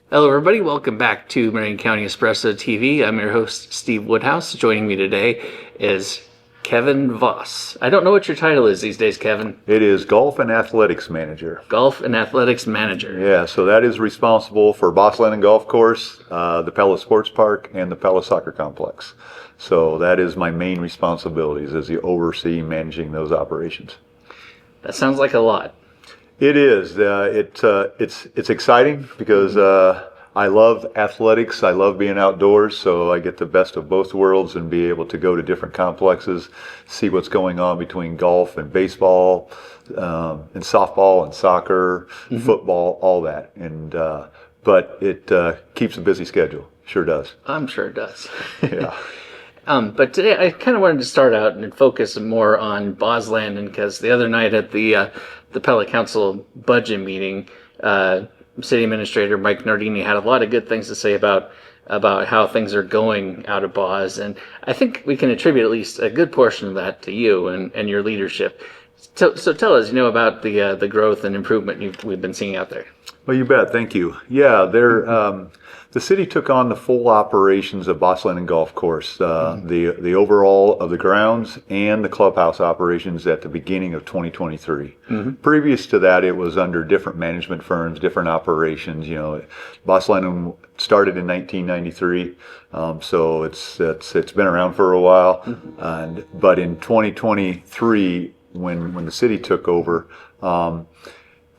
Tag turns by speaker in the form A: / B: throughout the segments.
A: Hello, everybody. Welcome back to Marion County Espresso TV. I'm your host, Steve Woodhouse. Joining me today is Kevin Voss. I don't know what your title is these days, Kevin.
B: It is Golf and Athletics Manager.
A: Golf and Athletics Manager.
B: Yeah, so that is responsible for Bos Landen Golf Course, the Pella Sports Park, and the Pella Soccer Complex. So that is my main responsibilities as the oversee managing those operations.
A: That sounds like a lot.
B: It is. It's exciting because I love athletics. I love being outdoors, so I get the best of both worlds and be able to go to different complexes, see what's going on between golf and baseball, and softball and soccer, football, all that. And but it keeps a busy schedule. Sure does.
A: I'm sure it does.
B: Yeah.
A: But today I kind of wanted to start out and focus more on Bos Landen because the other night at the Pella Council budget meeting, City Administrator Mike Nardini had a lot of good things to say about how things are going out of Bos, and I think we can attribute at least a good portion of that to you and your leadership. So tell us, about the growth and improvement we've been seeing out there.
B: Well, you bet. Thank you. Yeah, the city took on the full operations of Bos Landen Golf Course, the overall of the grounds and the clubhouse operations at the beginning of 2023. Previous to that, it was under different management firms, different operations. Bos Landen started in 1993, so it's been around for a while. But in 2023, when the city took over,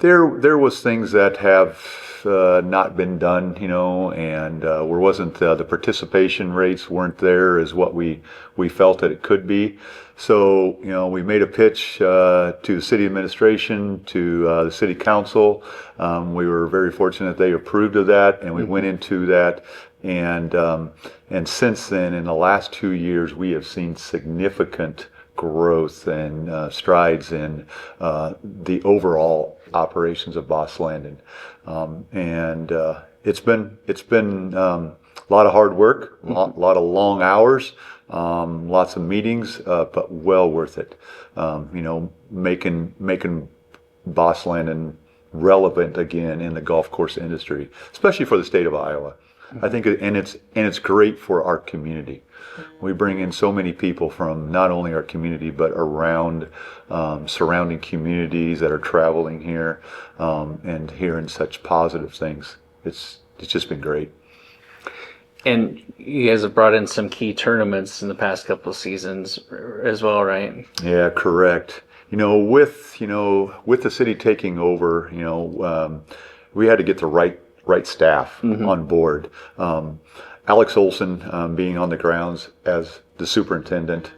B: there was things that have not been done, and wasn't the participation rates weren't there as what we felt that it could be. So we made a pitch to the city administration, to the city council. We were very fortunate they approved of that, and we went into that. And since then, in the last 2 years, we have seen significant growth and strides in the overall operations of Bos Landen, and it's been a lot of hard work, a lot of long hours, lots of meetings, but well worth it. Making Bos Landen relevant again in the golf course industry, especially for the state of Iowa. I think, and it's great for our community. We bring in so many people from not only our community but around surrounding communities that are traveling here and hearing such positive things. It's just been great.
A: And you guys have brought in some key tournaments in the past couple of seasons as well, right?
B: Yeah, correct. With the city taking over, we had to get the right staff on board. Alex Olson being on the grounds as the superintendent,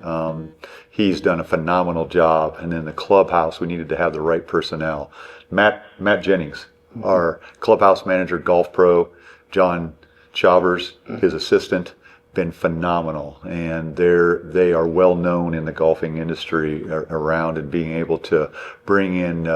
B: he's done a phenomenal job. And then the clubhouse, we needed to have the right personnel. Matt Jennings, our clubhouse manager, golf pro, John Chavers, his assistant, been phenomenal, and they are well known in the golfing industry around, and being able to bring in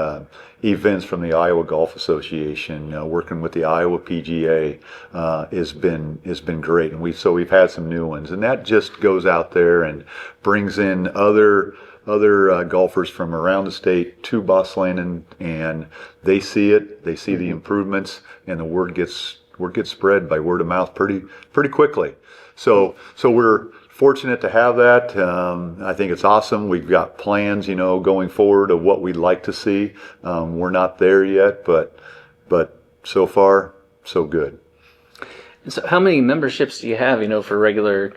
B: events from the Iowa Golf Association, working with the Iowa PGA, has been great, and we've had some new ones, and that just goes out there and brings in other golfers from around the state to Bos Landen, and they see it, they see the improvements, and the word gets spread by word of mouth pretty quickly. So we're fortunate to have that. I think it's awesome. We've got plans, going forward of what we'd like to see. We're not there yet, but so far, so good.
A: So how many memberships do you have, for regular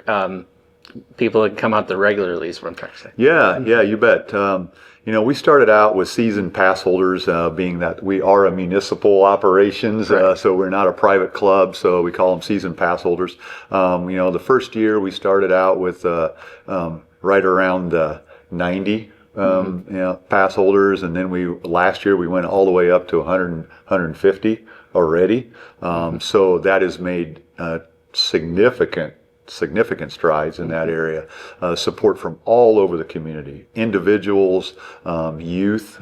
A: people that come out there regularly is what I'm trying to say?
B: Yeah, you bet. We started out with season pass holders, being that we are a municipal operations,
A: right.
B: So we're not a private club, so we call them season pass holders. The first year we started out with right around 90 pass holders, and then last year we went all the way up to 150 already. So that has made significant strides in that area. Support from all over the community, individuals, youth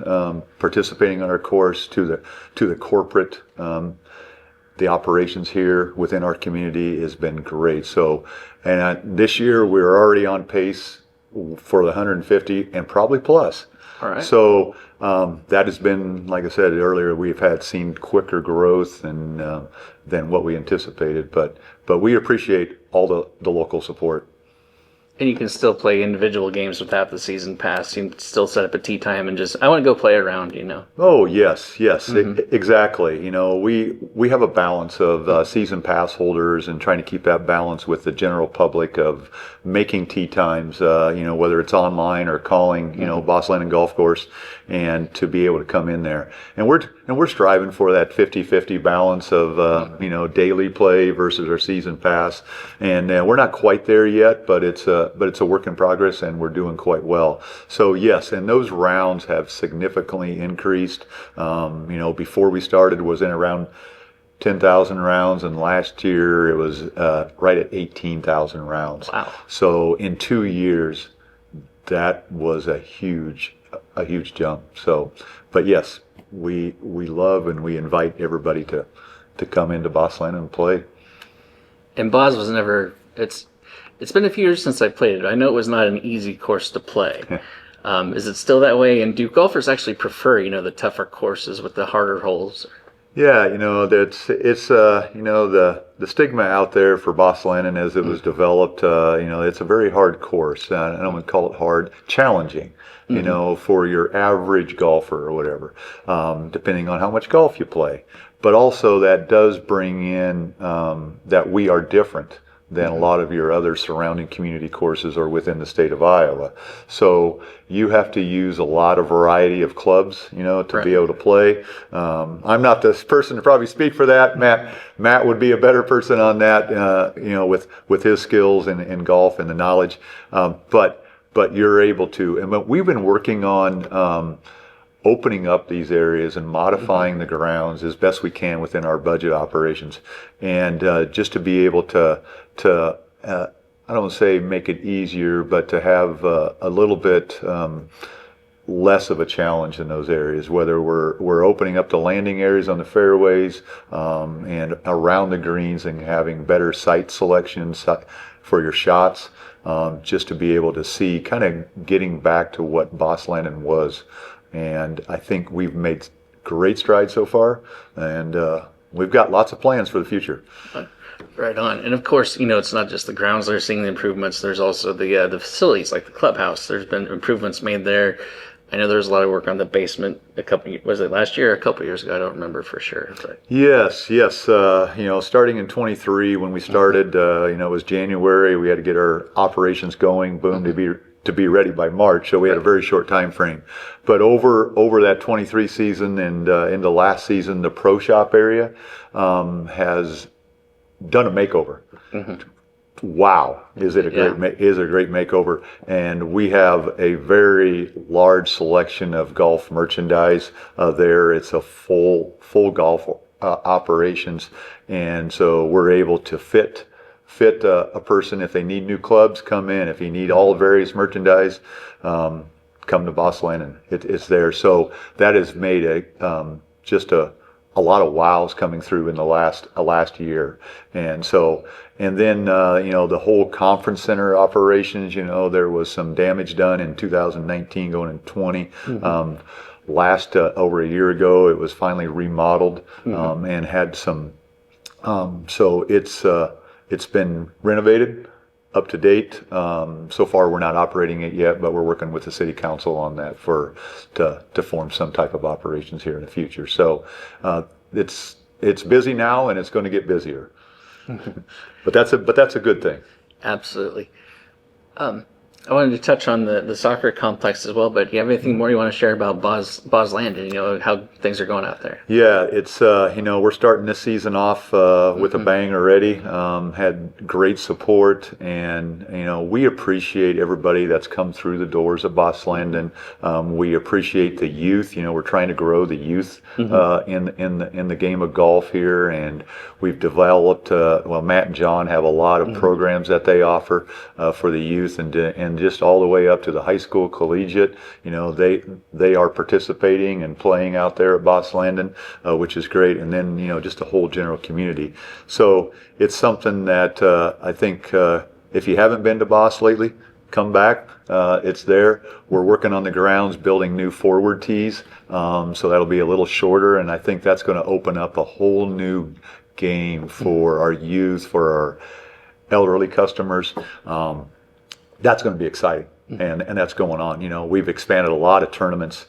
B: participating on our course, to the corporate. The operations here within our community has been great. So, and this year we're already on pace for the 150 and probably plus.
A: All right.
B: So that has been, like I said earlier, we've had seen quicker growth than what we anticipated. But we appreciate all the local support.
A: And you can still play individual games without the season pass. You can still set up a tee time and just, I want to go play around, you know.
B: Oh, yes, exactly. You know, we have a balance of season pass holders and trying to keep that balance with the general public of making tee times, you know, whether it's online or calling, you know, Bos Landen Golf Course, and to be able to come in there. And we're striving for that 50-50 balance of, you know, daily play versus our season pass. And we're not quite there yet, but it's a work in progress, and we're doing quite well. So yes, and those rounds have significantly increased. You know, before we started was in around 10,000 rounds, and last year it was right at 18,000 rounds.
A: Wow.
B: So in 2 years, that was a huge jump. So, but yes, we love and we invite everybody to come into Bos Landen and play.
A: And Boz was never, it's been a few years since I played it. I know it was not an easy course to play. Is it still that way? And do golfers actually prefer, you know, the tougher courses with the harder holes?
B: Yeah, you know, it's you know, the stigma out there for Bos Landen as it was developed, you know, it's a very hard course. I don't want to call it hard, challenging, you know, for your average golfer or whatever, depending on how much golf you play. But also that does bring in that we are different than a lot of your other surrounding community courses or within the state of Iowa. So you have to use a lot of variety of clubs, you know, to be able to play. I'm not the person to probably speak for that. Matt would be a better person on that, you know, with his skills in golf and the knowledge. But you're able to, and we've been working on opening up these areas and modifying the grounds as best we can within our budget operations, and just to be able to I don't want to say make it easier, but to have a little bit less of a challenge in those areas, whether we're opening up the landing areas on the fairways and around the greens and having better site selections for your shots, just to be able to see, kind of getting back to what Bos Landen was. And I think we've made great strides so far, and we've got lots of plans for the future.
A: Right on. And of course, you know, it's not just the grounds that are seeing the improvements. There's also the facilities, like the clubhouse. There's been improvements made there. I know there's a lot of work on the basement was it last year or a couple of years ago? I don't remember for sure. But.
B: Yes. You know, starting in 23 when we started, you know, it was January. We had to get our operations going, boom, to be ready by March. So we had a very short time frame. But over that 23 season and into last season, the pro shop area has done a makeover. Wow, is it a great makeover? And we have a very large selection of golf merchandise there. It's a full golf operations, and so we're able to fit a person if they need new clubs, come in. If you need all various merchandise, come to Bos Landen. It's there. So that has made just a lot of wows coming through in the last year. And so, and then, you know, the whole conference center operations, you know, there was some damage done in 2019 going in 20. Over a year ago, it was finally remodeled, and had some, so it's been renovated, up to date. So far, we're not operating it yet, but we're working with the city council on that to form some type of operations here in the future. So it's busy now, and it's going to get busier. But that's a good thing.
A: Absolutely. I wanted to touch on the soccer complex as well, but do you have anything more you want to share about Bos Landen, you know, how things are going out there?
B: Yeah, it's, you know, we're starting this season off with a bang already. Had great support, and, you know, we appreciate everybody that's come through the doors of Bos Landen. We appreciate the youth. You know, we're trying to grow the youth in the game of golf here, and we've developed, well, Matt and John have a lot of programs that they offer for the youth, and just all the way up to the high school, collegiate. You know, they are participating and playing out there at Bos Landen, which is great. And then, you know, just the whole general community. So it's something that I think if you haven't been to Bos lately, come back. It's there. We're working on the grounds, building new forward tees, so that'll be a little shorter, and I think that's going to open up a whole new game for our youth, for our elderly customers. That's going to be exciting, and that's going on. You know, we've expanded a lot of tournaments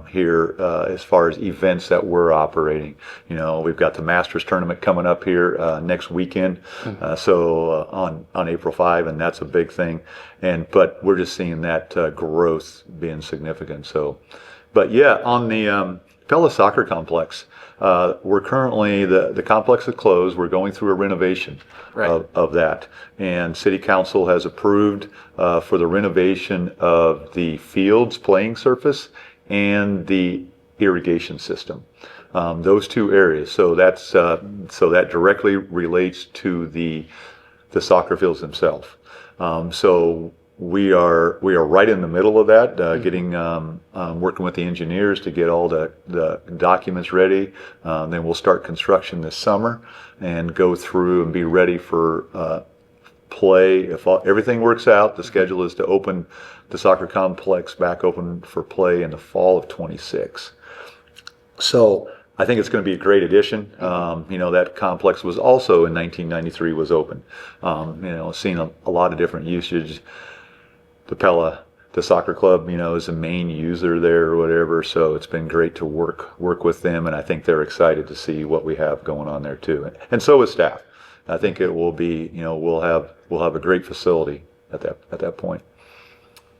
B: here as far as events that we're operating. You know, we've got the Masters tournament coming up here next weekend, on April 5, and that's a big thing. But we're just seeing that growth being significant. So, but yeah, on the Pella Soccer Complex, we're currently, the complex is closed. We're going through a renovation of that. And City Council has approved for the renovation of the fields playing surface and the irrigation system. Those two areas. So that's so that directly relates to the soccer fields themselves. So we are right in the middle of that, getting working with the engineers to get all the documents ready. Then we'll start construction this summer and go through and be ready for play. If everything works out, the schedule is to open the soccer complex back open for play in the fall of 26. So I think it's going to be a great addition. You know, that complex was also in 1993 was open. You know, seeing a lot of different usage. The soccer club, you know, is the main user there or whatever. So it's been great to work with them, and I think they're excited to see what we have going on there too. And so is staff. I think it will be, you know, we'll have a great facility at that point.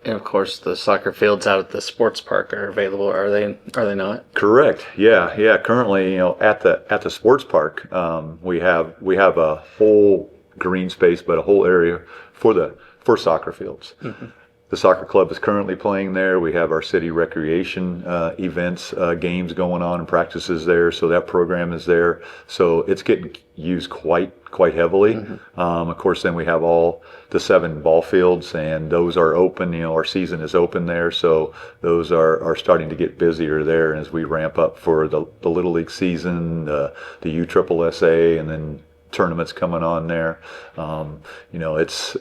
A: And of course, the soccer fields out at the sports park are available. Are they not?
B: Correct. Yeah. Currently, you know, at the sports park, we have a whole green space, but a whole area for soccer fields. Mm-hmm. The soccer club is currently playing there. We have our city recreation events, games going on, and practices there. So that program is there. So it's getting used quite heavily. Mm-hmm. Of course, then we have all the 7 ball fields, and those are open. You know, our season is open there. So those are starting to get busier there as we ramp up for the Little League season, the USSSA, and then tournaments coming on there. You know, it's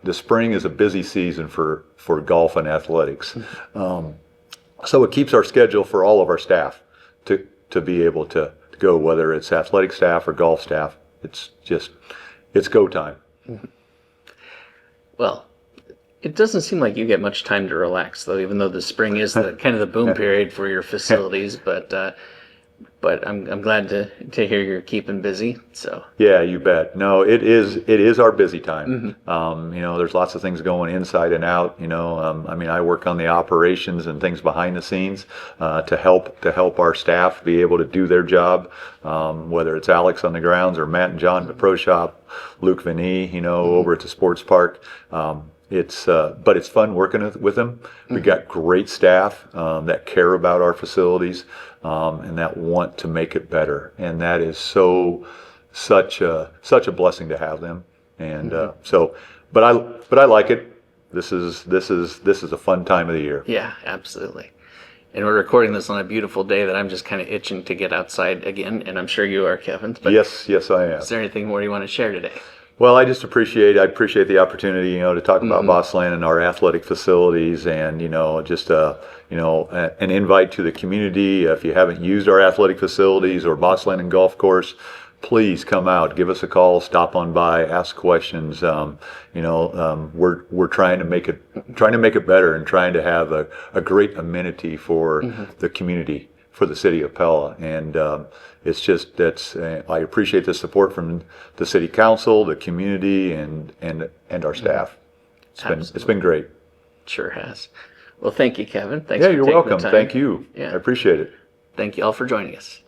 B: the spring is a busy season for golf and athletics. So it keeps our schedule for all of our staff to be able to go, whether it's athletic staff or golf staff. It's go time.
A: Well, it doesn't seem like you get much time to relax, though, even though the spring is the kind of the boom period for your facilities. But I'm glad to hear you're keeping busy. So
B: yeah, you bet. No, it is our busy time. Mm-hmm. You know, there's lots of things going inside and out. You know, I mean, I work on the operations and things behind the scenes to help our staff be able to do their job. Whether it's Alex on the grounds or Matt and John at the pro shop, Luke Vinny, you know, over at the sports park. But it's fun working with them. We got great staff that care about our facilities and that want to make it better, and that is such a blessing to have them. And but I like it. This is a fun time of the year.
A: Yeah, absolutely. And we're recording this on a beautiful day that I'm just kind of itching to get outside again, and I'm sure you are, Kevin. But
B: yes, I am.
A: Is there anything more you want to share today?
B: Well, I appreciate the opportunity, you know, to talk about Bos Landen and our athletic facilities, and, you know, just an invite to the community. If you haven't used our athletic facilities or Bos Landen golf course, please come out, give us a call, stop on by, ask questions. We're trying to make it better and trying to have a great amenity for the community, for the city of Pella. And I appreciate the support from the city council, the community, and our staff. It's been great.
A: Sure has. Well, thank you, Kevin. Thanks.
B: Yeah, you're welcome. Thank you.
A: Yeah.
B: I appreciate it.
A: Thank you all for joining us.